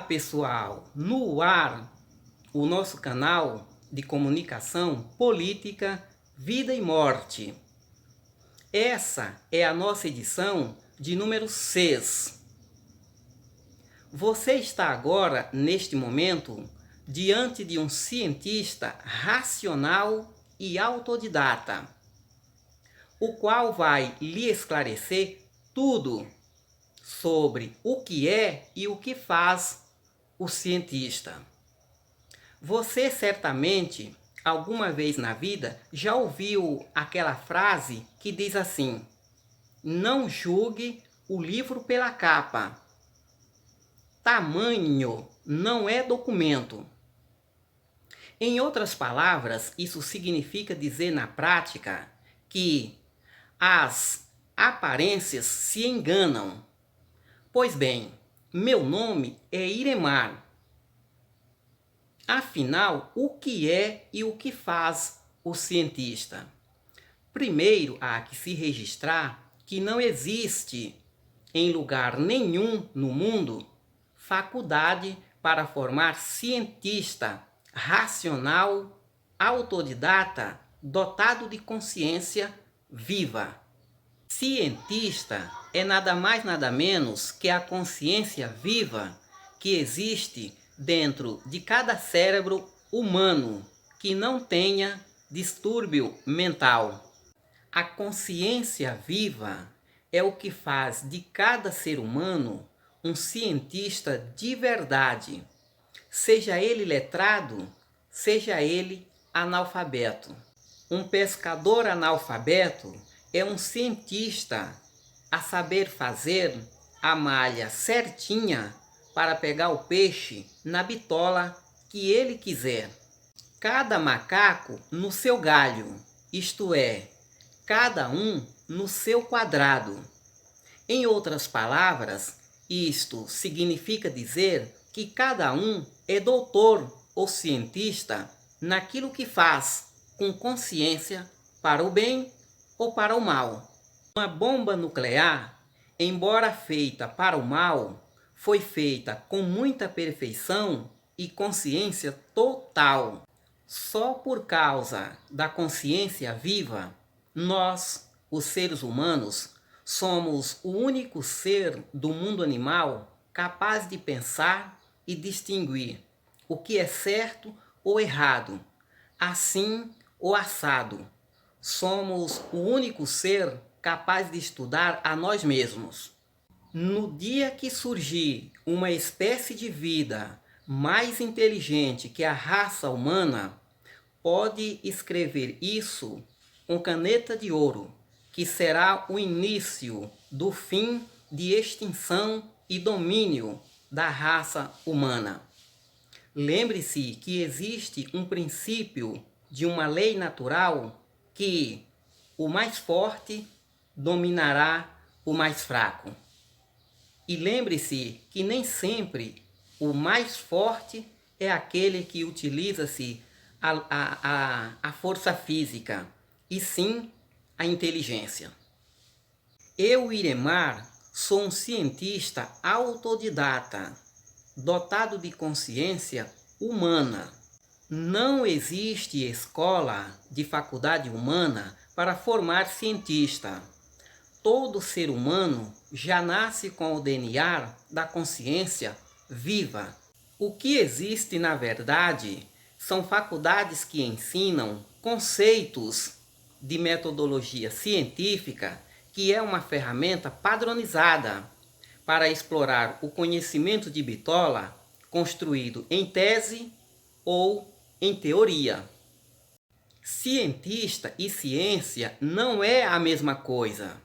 pessoal, no ar, o nosso canal de comunicação política, vida e morte. Essa é a nossa edição de número 6. Você está agora, neste momento, diante de um cientista racional e autodidata, o qual vai lhe esclarecer tudo sobre o que é e o que faz o cientista. Você certamente, alguma vez na vida, já ouviu aquela frase que diz assim: não julgue o livro pela capa. Tamanho não é documento. Em outras palavras, isso significa dizer na prática que as aparências se enganam. Pois bem, meu nome é Iremar. Afinal, o que é e o que faz o cientista? Primeiro, há que se registrar que não existe, em lugar nenhum no mundo, faculdade para formar cientista racional, autodidata, dotado de consciência viva. Cientista é nada mais nada menos que a consciência viva que existe dentro de cada cérebro humano que não tenha distúrbio mental. A consciência viva é o que faz de cada ser humano um cientista de verdade, seja ele letrado, seja ele analfabeto. Um pescador analfabeto é um cientista a saber fazer a malha certinha para pegar o peixe na bitola que ele quiser. Cada macaco no seu galho, isto é, cada um no seu quadrado. Em outras palavras, isto significa dizer que cada um é doutor ou cientista naquilo que faz, com consciência, para o bem ou para o mal. Uma bomba nuclear, embora feita para o mal, foi feita com muita perfeição e consciência total. Só por causa da consciência viva, nós, os seres humanos, somos o único ser do mundo animal capaz de pensar e distinguir o que é certo ou errado, assim ou assado. Somos o único ser capaz de estudar a nós mesmos. No dia que surgir uma espécie de vida mais inteligente que a raça humana, pode escrever isso com caneta de ouro, que será o início do fim de extinção e domínio da raça humana. Lembre-se que existe um princípio de uma lei natural que o mais forte dominará o mais fraco. E lembre-se que nem sempre o mais forte é aquele que utiliza-se a força física, e sim a inteligência. Eu, Iremar, sou um cientista autodidata, dotado de consciência humana. Não existe escola de faculdade humana para formar cientista. Todo ser humano já nasce com o DNA da consciência viva. O que existe, na verdade, são faculdades que ensinam conceitos de metodologia científica, que é uma ferramenta padronizada para explorar o conhecimento de bitola construído em tese ou em teoria. Cientista e ciência não é a mesma coisa.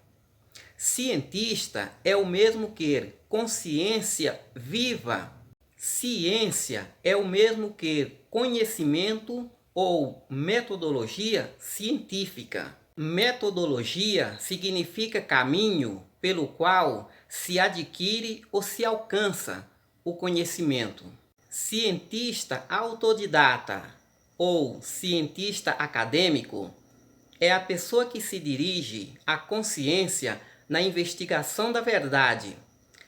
Cientista é o mesmo que consciência viva. Ciência é o mesmo que conhecimento ou metodologia científica. Metodologia significa caminho pelo qual se adquire ou se alcança o conhecimento. Cientista autodidata ou cientista acadêmico é a pessoa que se dirige à consciência na investigação da verdade,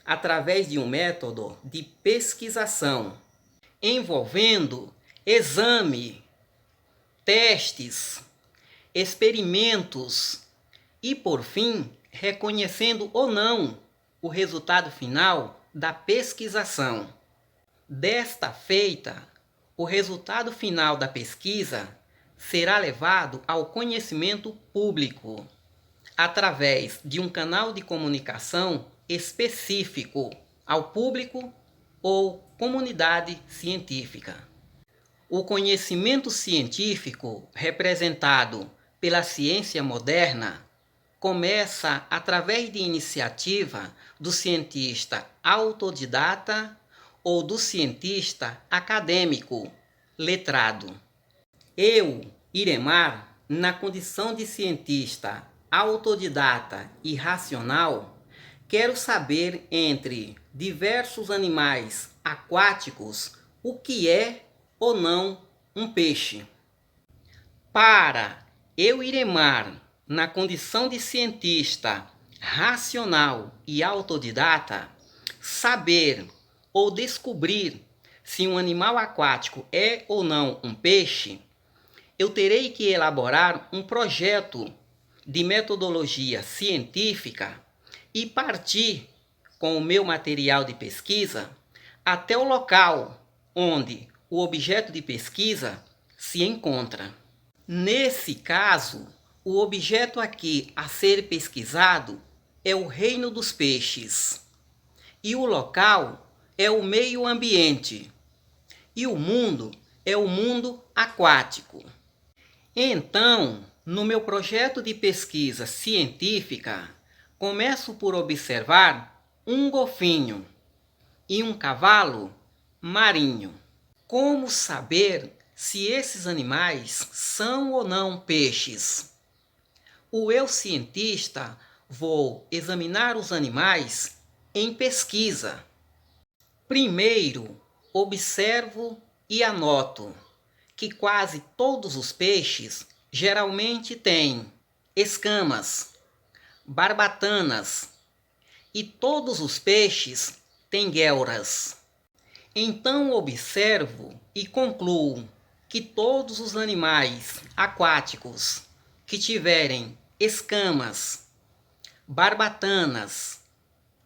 através de um método de pesquisação, envolvendo exame, testes, experimentos e, por fim, reconhecendo ou não o resultado final da pesquisação. Desta feita, o resultado final da pesquisa será levado ao conhecimento público através de um canal de comunicação específico ao público ou comunidade científica. O conhecimento científico, representado pela ciência moderna, começa através de iniciativa do cientista autodidata ou do cientista acadêmico, letrado. Eu, Iremar, na condição de cientista autodidata e racional, quero saber entre diversos animais aquáticos o que é ou não um peixe. Para eu, Iremar, na condição de cientista racional e autodidata, saber ou descobrir se um animal aquático é ou não um peixe, eu terei que elaborar um projeto de metodologia científica e partir com o meu material de pesquisa até o local onde o objeto de pesquisa se encontra. Nesse caso, o objeto aqui a ser pesquisado é o reino dos peixes e o local é o meio ambiente e o mundo é o mundo aquático. Então, no meu projeto de pesquisa científica, começo por observar um golfinho e um cavalo marinho. Como saber se esses animais são ou não peixes? O eu cientista vou examinar os animais em pesquisa. Primeiro, observo e anoto que quase todos os peixes geralmente têm escamas, barbatanas e todos os peixes têm guelras. Então observo e concluo que todos os animais aquáticos que tiverem escamas, barbatanas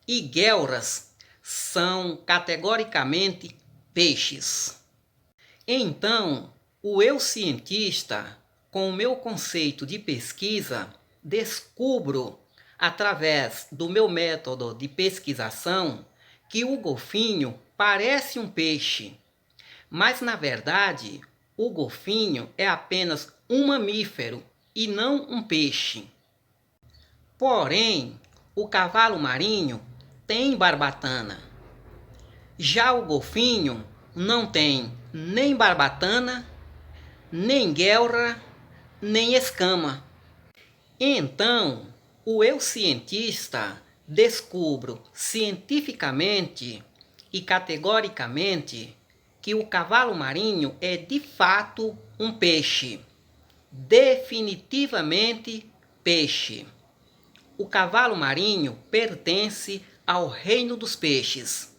e guelras são categoricamente peixes. Então, o eu cientista, com o meu conceito de pesquisa, descubro, através do meu método de pesquisação, que o golfinho parece um peixe, mas na verdade o golfinho é apenas um mamífero e não um peixe. Porém, o cavalo marinho tem barbatana. Já o golfinho não tem nem barbatana, nem guelra, nem escama. Então, o eu cientista descubro cientificamente e categoricamente que o cavalo marinho é de fato um peixe. Definitivamente peixe. O cavalo marinho pertence ao reino dos peixes.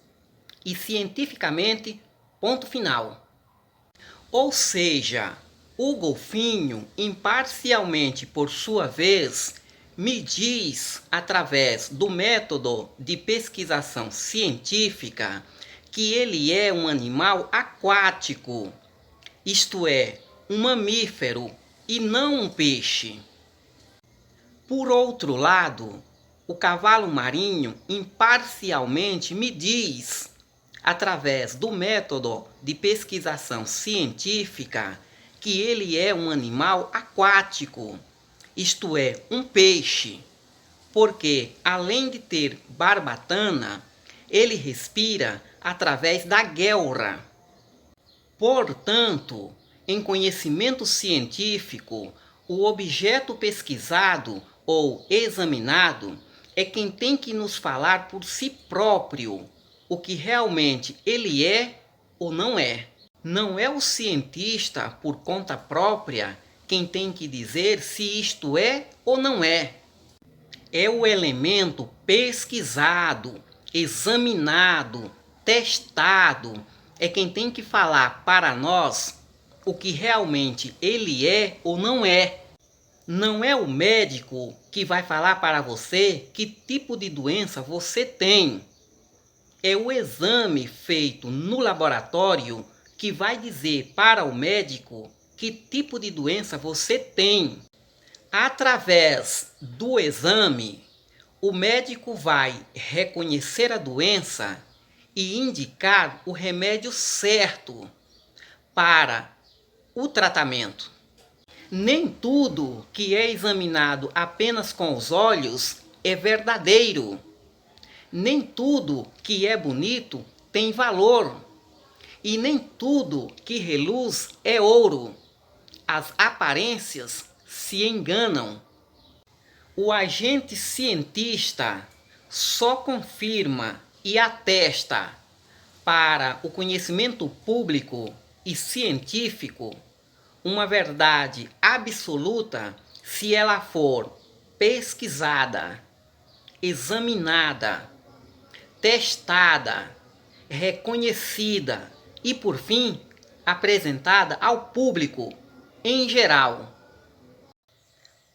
E cientificamente, ponto final. Ou seja, o golfinho, imparcialmente por sua vez, me diz, através do método de pesquisação científica, que ele é um animal aquático, isto é, um mamífero e não um peixe. Por outro lado, o cavalo marinho imparcialmente me diz, através do método de pesquisação científica, que ele é um animal aquático, isto é, um peixe, porque além de ter barbatana, ele respira através da guelra. Portanto, em conhecimento científico, o objeto pesquisado ou examinado é quem tem que nos falar por si próprio o que realmente ele é ou não é. Não é o cientista, por conta própria, quem tem que dizer se isto é ou não é. É o elemento pesquisado examinado, testado, é quem tem que falar para nós o que realmente ele é ou não é. Não é o médico que vai falar para você que tipo de doença você tem. É o exame feito no laboratório que vai dizer para o médico que tipo de doença você tem. Através do exame, o médico vai reconhecer a doença e indicar o remédio certo para o tratamento. Nem tudo que é examinado apenas com os olhos é verdadeiro. Nem tudo que é bonito tem valor. E nem tudo que reluz é ouro. As aparências se enganam. O agente cientista só confirma e atesta para o conhecimento público e científico uma verdade absoluta se ela for pesquisada, examinada, testada, reconhecida e, por fim, apresentada ao público em geral.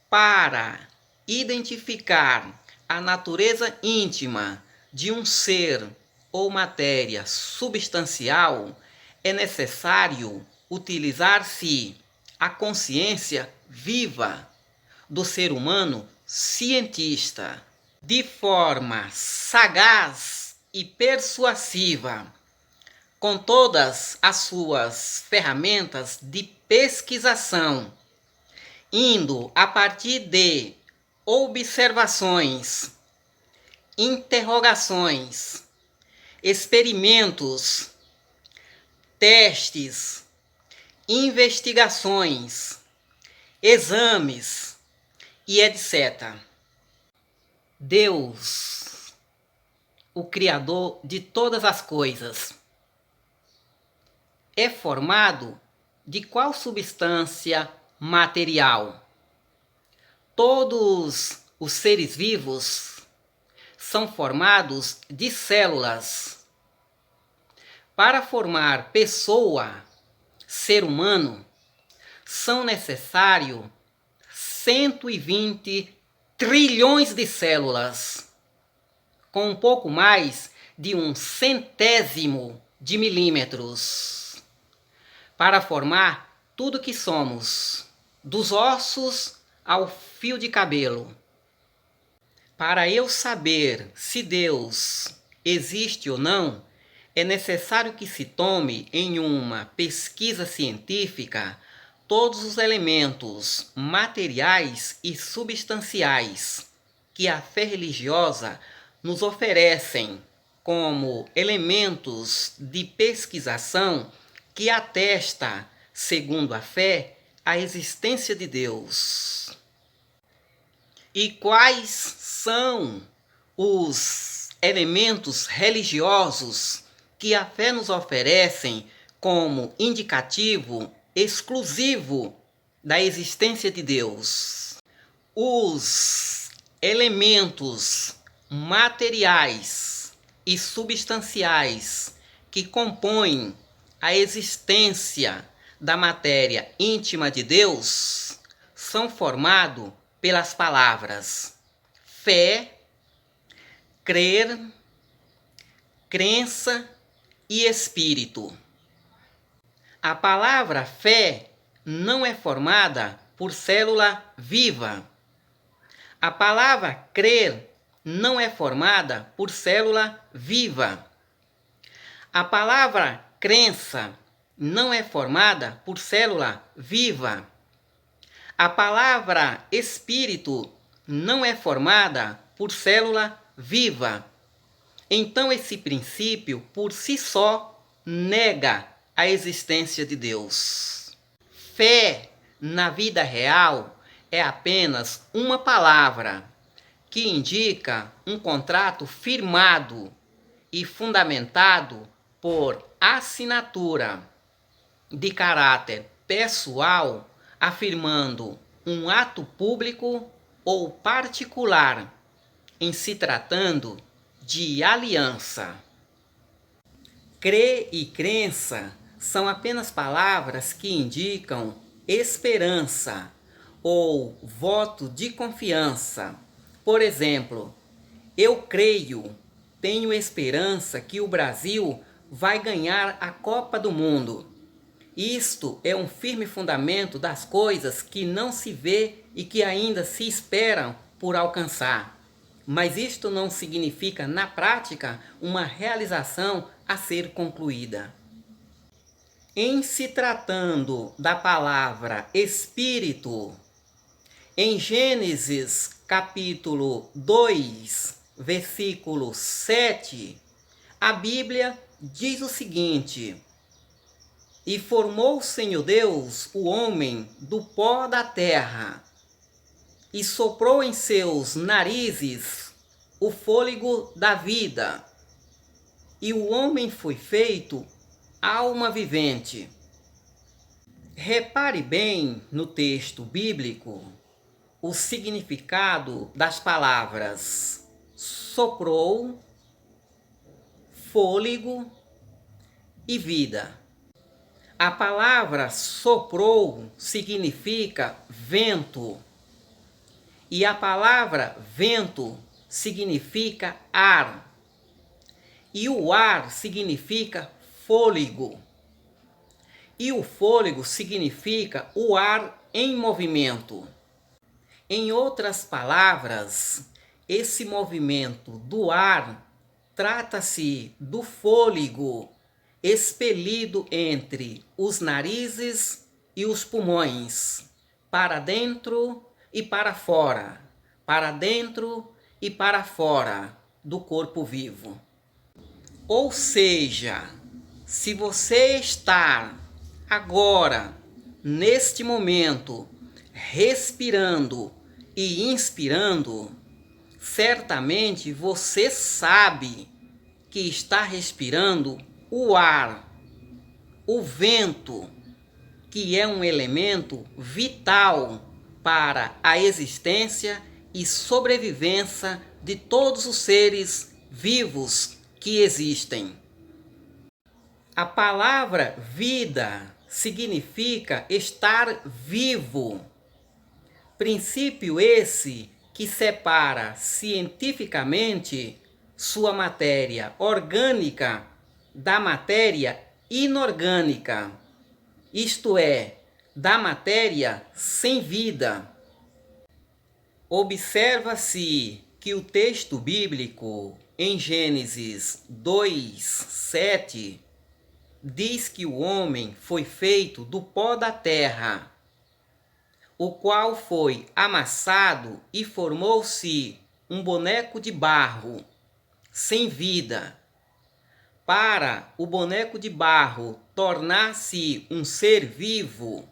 Para identificar a natureza íntima de um ser ou matéria substancial, é necessário utilizar-se a consciência viva do ser humano cientista, de forma sagaz e persuasiva, com todas as suas ferramentas de pesquisação, indo a partir de observações, interrogações, experimentos, testes, investigações, exames e etc. Deus, o Criador de todas as coisas, é formado de qual substância material? Todos os seres vivos são formados de células. Para formar pessoa, ser humano, são necessários 120 trilhões de células, com um pouco mais de 1/100º de milímetros, para formar tudo que somos, dos ossos ao fio de cabelo. Para eu saber se Deus existe ou não, é necessário que se tome em uma pesquisa científica todos os elementos materiais e substanciais que a fé religiosa nos oferecem como elementos de pesquisação que atesta, segundo a fé, a existência de Deus. E quais são os elementos religiosos que a fé nos oferecem como indicativo exclusivo da existência de Deus? Os elementos materiais e substanciais que compõem a existência da matéria íntima de Deus são formados pelas palavras fé, crer, crença e espírito. A palavra fé não é formada por célula viva. A palavra crer não é formada por célula viva. A palavra crença não é formada por célula viva. A palavra espírito não é formada por célula viva. Então esse princípio, por si só, nega a existência de Deus. Fé na vida real é apenas uma palavra que indica um contrato firmado e fundamentado por assinatura de caráter pessoal, afirmando um ato público ou particular em se tratando de aliança. Crer e crença são apenas palavras que indicam esperança ou voto de confiança. Por exemplo, eu creio, tenho esperança que o Brasil vai ganhar a Copa do Mundo. Isto é um firme fundamento das coisas que não se vê e que ainda se esperam por alcançar. Mas isto não significa, na prática, uma realização a ser concluída. Em se tratando da palavra Espírito, em Gênesis capítulo 2, versículo 7, a Bíblia diz o seguinte: E formou o Senhor Deus o homem do pó da terra, e soprou em seus narizes o fôlego da vida, e o homem foi feito alma vivente. Repare bem no texto bíblico o significado das palavras soprou, fôlego e vida. A palavra soprou significa vento, e a palavra vento significa ar, e o ar significa fôlego, e o fôlego significa o ar em movimento. Em outras palavras, esse movimento do ar trata-se do fôlego expelido entre os narizes e os pulmões, para dentro e para fora, para dentro e para fora do corpo vivo. Ou seja, se você está agora, neste momento, respirando e inspirando, certamente você sabe que está respirando o ar, o vento, que é um elemento vital para a existência e sobrevivência de todos os seres vivos que existem. A palavra vida significa estar vivo. Princípio esse que separa cientificamente sua matéria orgânica da matéria inorgânica, isto é, da matéria sem vida. Observa-se que o texto bíblico em Gênesis 2:7 diz que o homem foi feito do pó da terra, o qual foi amassado e formou-se um boneco de barro, sem vida. Para o boneco de barro tornar-se um ser vivo,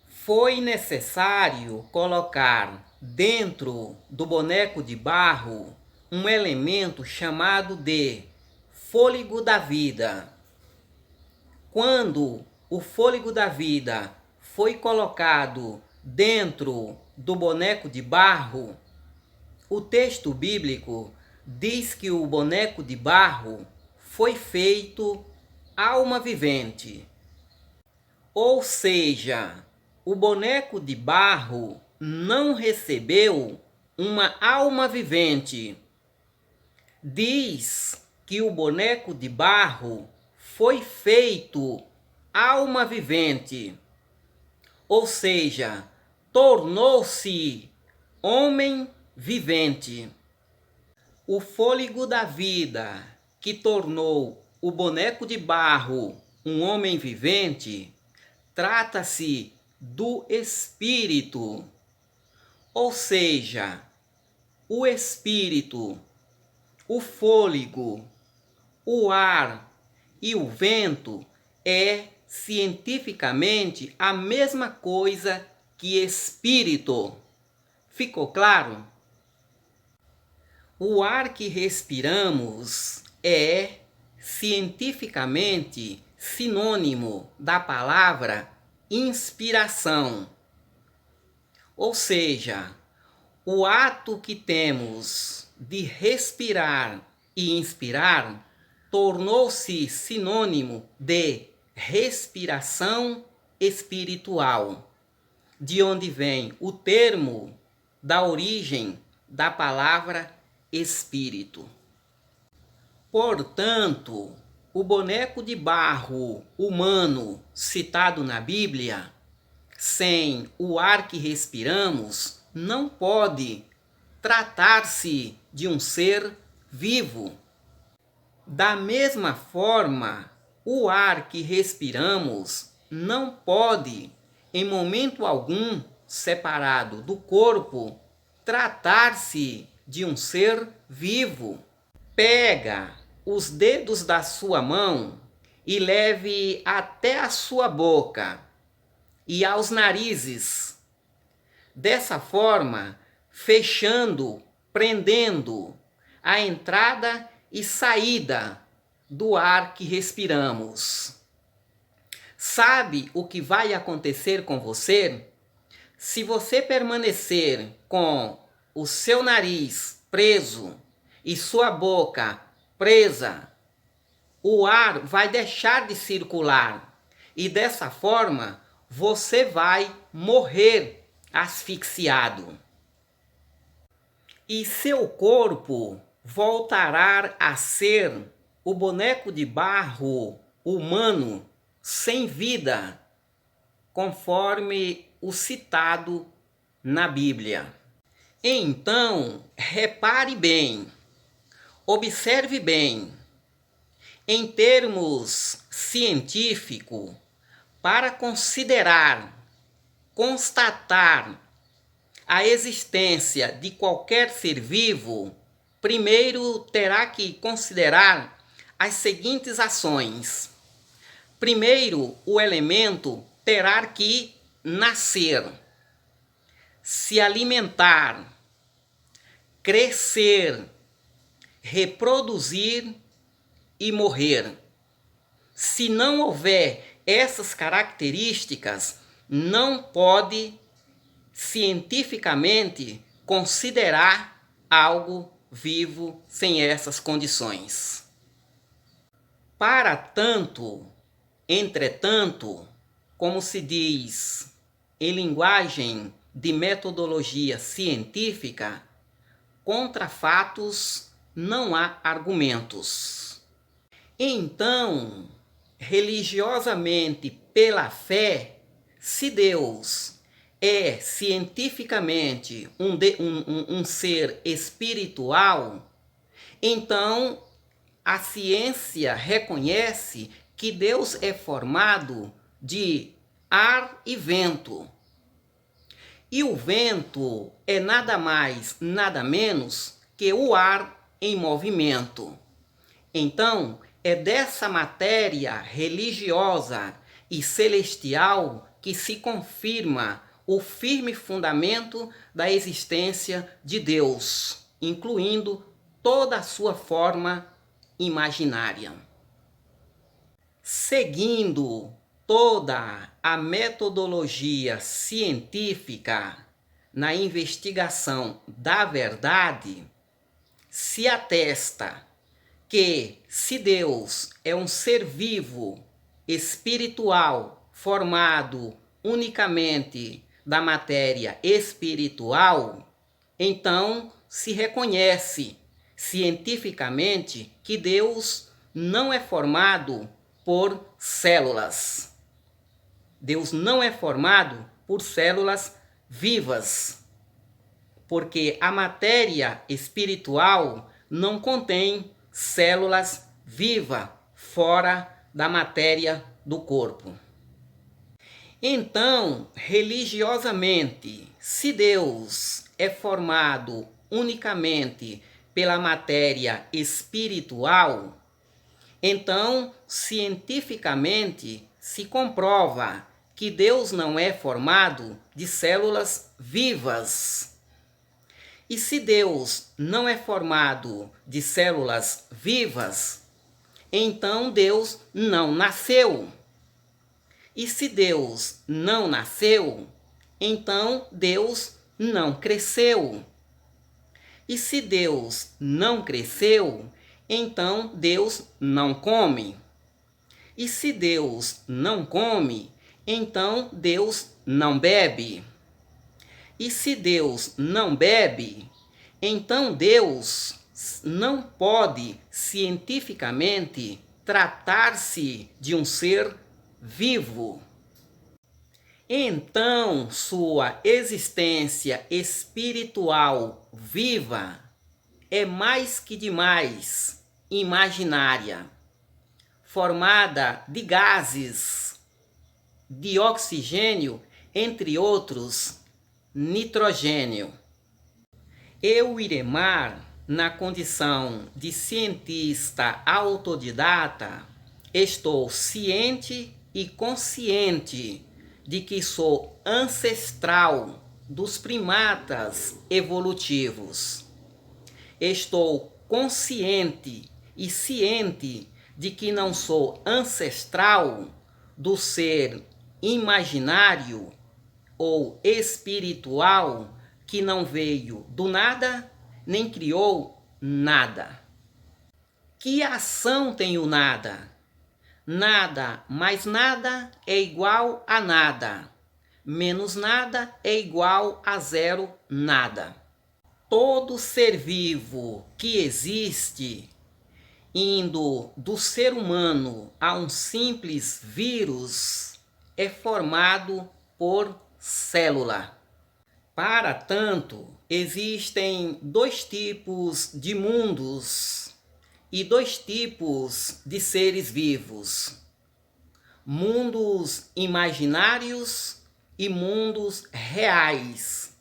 foi necessário colocar dentro do boneco de barro um elemento chamado de fôlego da vida. Quando o fôlego da vida foi colocado dentro do boneco de barro, o texto bíblico diz que o boneco de barro foi feito alma vivente. Ou seja, o boneco de barro não recebeu uma alma vivente. Diz que o boneco de barro foi feito alma vivente. Ou seja, tornou-se homem vivente. O fôlego da vida que tornou o boneco de barro um homem vivente, trata-se do espírito. Ou seja, o espírito, o fôlego, o ar e o vento é cientificamente a mesma coisa que espírito. Ficou claro? O ar que respiramos é cientificamente sinônimo da palavra inspiração. Ou seja, o ato que temos de respirar e inspirar tornou-se sinônimo de respiração espiritual, de onde vem o termo da origem da palavra espírito. Portanto, o boneco de barro humano citado na Bíblia, sem o ar que respiramos, não pode tratar-se de um ser vivo. Da mesma forma, o ar que respiramos não pode, em momento algum, separado do corpo, tratar-se de um ser vivo. Pega os dedos da sua mão e leve até a sua boca e aos narizes. Dessa forma, fechando, prendendo a entrada e saída do ar que respiramos. Sabe o que vai acontecer com você? Se você permanecer com o seu nariz preso e sua boca presa, o ar vai deixar de circular e dessa forma você vai morrer asfixiado. E seu corpo voltará a ser o boneco de barro humano sem vida, conforme o citado na Bíblia. Então, repare bem, observe bem, em termos científicos, para considerar, constatar a existência de qualquer ser vivo, primeiro terá que considerar as seguintes ações. Primeiro, o elemento terá que nascer, se alimentar, crescer, reproduzir e morrer. Se não houver essas características, não pode cientificamente considerar algo vivo sem essas condições. Para tanto, entretanto, como se diz em linguagem de metodologia científica, contra fatos não há argumentos. Então, religiosamente, pela fé, se Deus é cientificamente um ser espiritual, então a ciência reconhece que Deus é formado de ar e vento. E o vento é nada mais, nada menos que o ar em movimento. Então, é dessa matéria religiosa e celestial que se confirma o firme fundamento da existência de Deus, incluindo toda a sua forma imaginária. Seguindo toda a metodologia científica na investigação da verdade, se atesta que se Deus é um ser vivo, espiritual, formado unicamente da matéria espiritual, então se reconhece cientificamente que Deus não é formado por células. Deus não é formado por células vivas, porque a matéria espiritual não contém células vivas fora da matéria do corpo. Então, religiosamente, se Deus é formado unicamente pela matéria espiritual, então, cientificamente, se comprova que Deus não é formado de células vivas. E se Deus não é formado de células vivas, então Deus não nasceu. E se Deus não nasceu, então Deus não cresceu. E se Deus não cresceu, então Deus não come. E se Deus não come, então Deus não bebe. E se Deus não bebe, então Deus não pode cientificamente tratar-se de um ser vivo. Então, sua existência espiritual viva é mais que demais imaginária, formada de gases, de oxigênio, entre outros, nitrogênio. Eu, Iremar, na condição de cientista autodidata, estou ciente e consciente de que sou ancestral dos primatas evolutivos. Estou consciente e ciente de que não sou ancestral do ser imaginário ou espiritual que não veio do nada nem criou nada. Que ação tem o nada? Nada mais nada é igual a nada. Menos nada é igual a zero nada. Todo ser vivo que existe, indo do ser humano a um simples vírus, é formado por célula. Para tanto, existem dois tipos de mundos e dois tipos de seres vivos: mundos imaginários e mundos reais.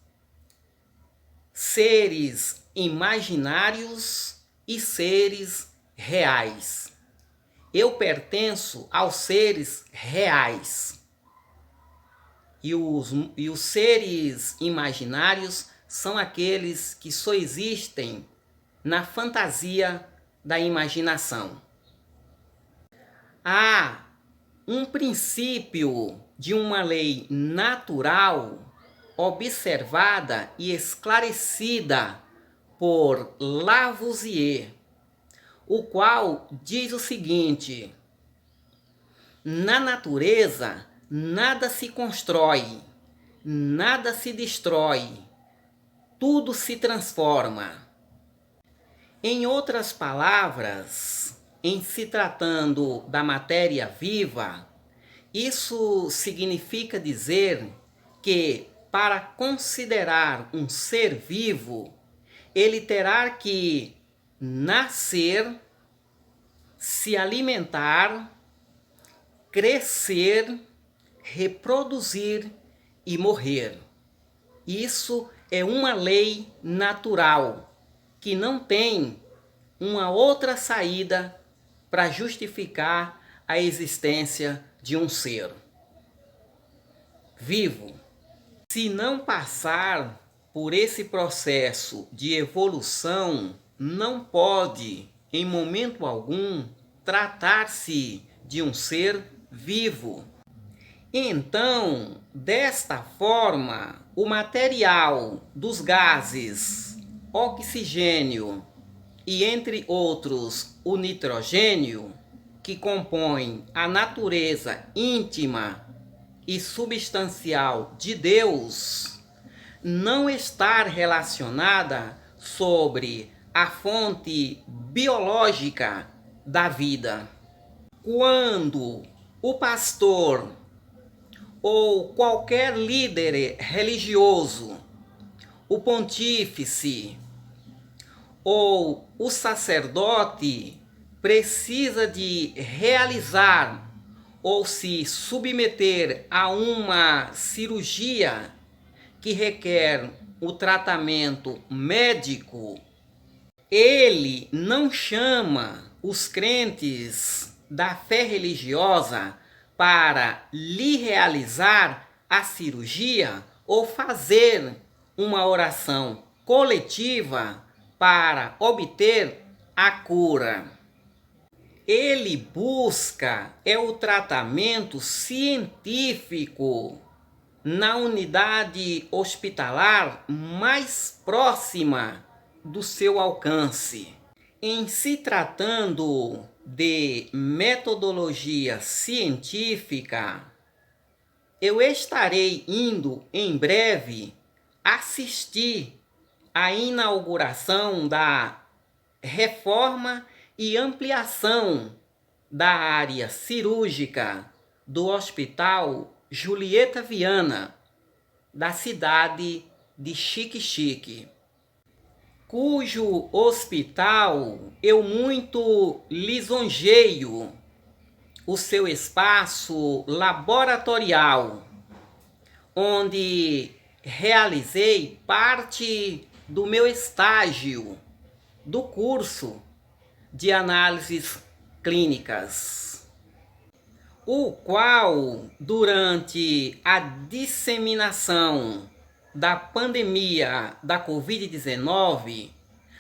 Seres imaginários e seres reais. Eu pertenço aos seres reais. E os seres imaginários são aqueles que só existem na fantasia da imaginação. Há um princípio de uma lei natural observada e esclarecida por Lavoisier, o qual diz o seguinte: na natureza nada se constrói, nada se destrói, tudo se transforma. Em outras palavras, em se tratando da matéria viva, isso significa dizer que, para considerar um ser vivo, ele terá que nascer, se alimentar, crescer, reproduzir e morrer. Isso é uma lei natural que não tem uma outra saída para justificar a existência de um ser vivo. Se não passar por esse processo de evolução, não pode, em momento algum, tratar-se de um ser vivo. Então, desta forma, o material dos gases, oxigênio e, entre outros, o nitrogênio, que compõem a natureza íntima e substancial de Deus, não está relacionada sobre a fonte biológica da vida. Quando o pastor ou qualquer líder religioso, o pontífice ou o sacerdote precisa de realizar ou se submeter a uma cirurgia que requer o tratamento médico, ele não chama os crentes da fé religiosa para lhe realizar a cirurgia ou fazer uma oração coletiva para obter a cura. Ele busca o tratamento científico na unidade hospitalar mais próxima do seu alcance. Em se tratando de metodologia científica, eu estarei indo em breve assistir à inauguração da reforma e ampliação da área cirúrgica do Hospital Julieta Viana, da cidade de Xique-Xique, cujo hospital eu muito lisonjeio o seu espaço laboratorial, onde realizei parte do meu estágio do curso de análises clínicas, o qual, durante a disseminação da pandemia da Covid-19,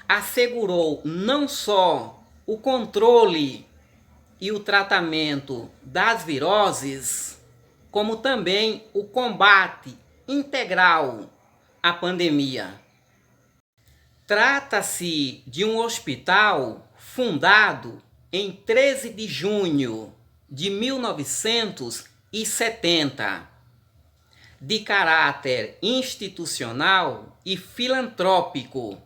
assegurou não só o controle e o tratamento das viroses, como também o combate integral à pandemia. Trata-se de um hospital fundado em 13 de junho de 1970, de caráter institucional e filantrópico,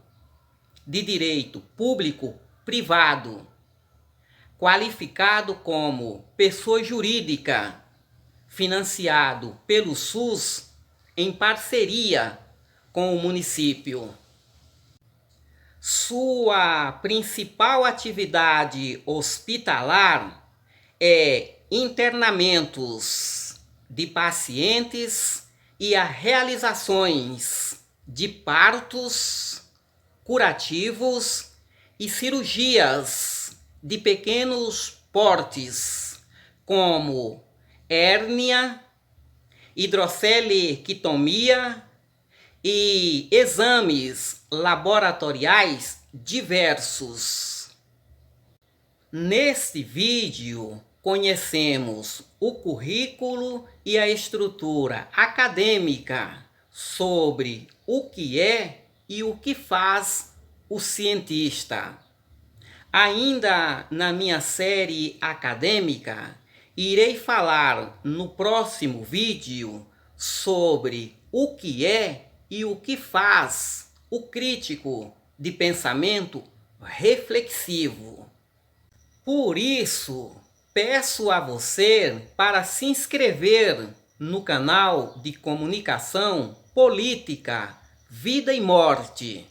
de direito público-privado, qualificado como pessoa jurídica, financiado pelo SUS em parceria com o município. Sua principal atividade hospitalar é internamentos de pacientes e a realizações de partos curativos e cirurgias de pequenos portes, como hérnia, hidrocelectomia e exames laboratoriais diversos. Neste vídeo, conhecemos o currículo e a estrutura acadêmica sobre o que é e o que faz o cientista. Ainda na minha série acadêmica, irei falar no próximo vídeo sobre o que é e o que faz o crítico de pensamento reflexivo. Por isso, peço a você para se inscrever no canal de comunicação política Vida e Morte.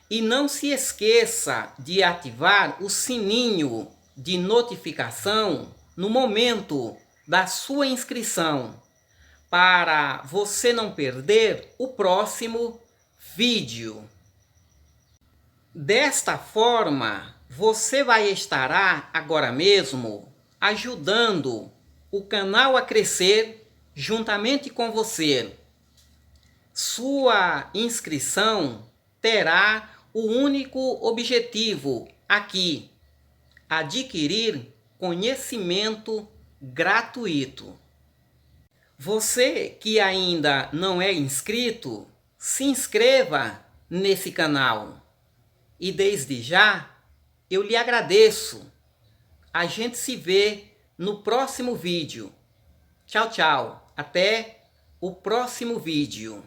E não se esqueça de ativar o sininho de notificação no momento da sua inscrição, para você não perder o próximo vídeo. Desta forma, você vai estar agora mesmo ajudando o canal a crescer juntamente com você. Sua inscrição terá o único objetivo aqui: adquirir conhecimento gratuito. Você que ainda não é inscrito, se inscreva nesse canal. E desde já, eu lhe agradeço. A gente se vê no próximo vídeo. Tchau, tchau. Até o próximo vídeo.